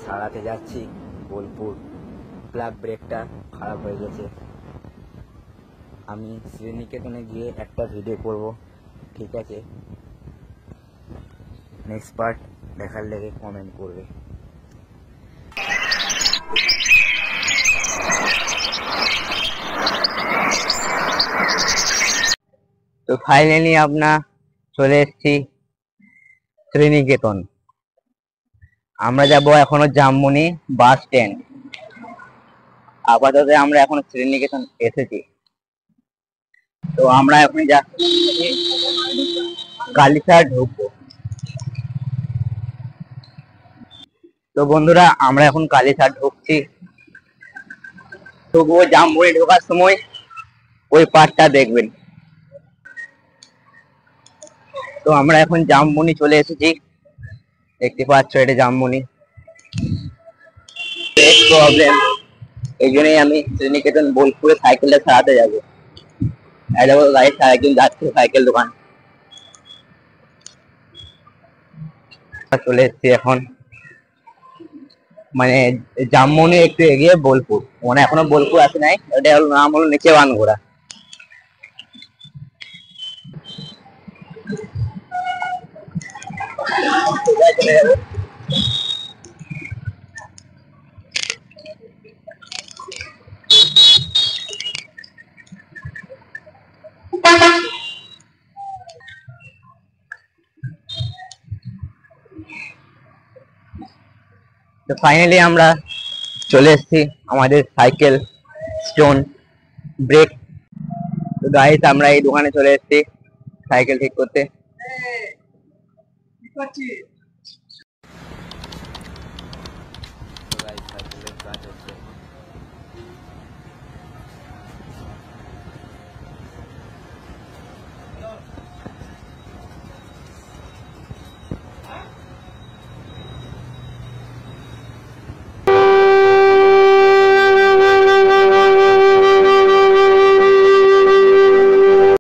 সারাতে যাচ্ছি বোলপুর। প্লাগ ব্রেকটা খারাপ হয়ে গেছে। আমি শ্রীনিকেতনে গিয়ে একটা ভিডিও করব, ঠিক আছে? নেক্সট পার্ট দেখার লেগে কমেন্ট করবে। তো ফাইনালি আপনার চলে এসেছি শ্রীনিকেতন। আমরা যাব এখনো জামমনি বাস স্ট্যান্ড। আপাতত আমরা এখন শ্রীনিকেতন এসেছি। তো আমরা এখন যাচ্ছি কালীঘাট ঢুকবো। তো বন্ধুরা, আমরা এখন কালীঘাট ঢুকছি। ঢুকবো, জামমনি ঢোকার সময় ওই পার্টটা দেখবেন। তো আমরা এখন জামমনি চলে এসেছি, দেখতে পাচ্ছ এটা জামমনি। প্রবলেম, এই জন্যই আমি শ্রীনিকেতন বোলপুরে সাইকেলটা সারাতে যাবো। গাড়ির একজন যাচ্ছে সাইকেল দোকান। চলে এসেছি এখন, মানে জামমনি একটু এগিয়ে বোলপুর, মানে এখনো বোলপুর আসে নাই। ওটা হলো নাম হলো নিচে বানঘোড়া। তো ফাইনালি আমরা চলে এসেছি আমাদের সাইকেল স্টোন ব্রেক। তো গাইস, আমরা এই দোকানে চলে এসেছি সাইকেল ঠিক করতে। সাইকেলের কাজ হচ্ছে।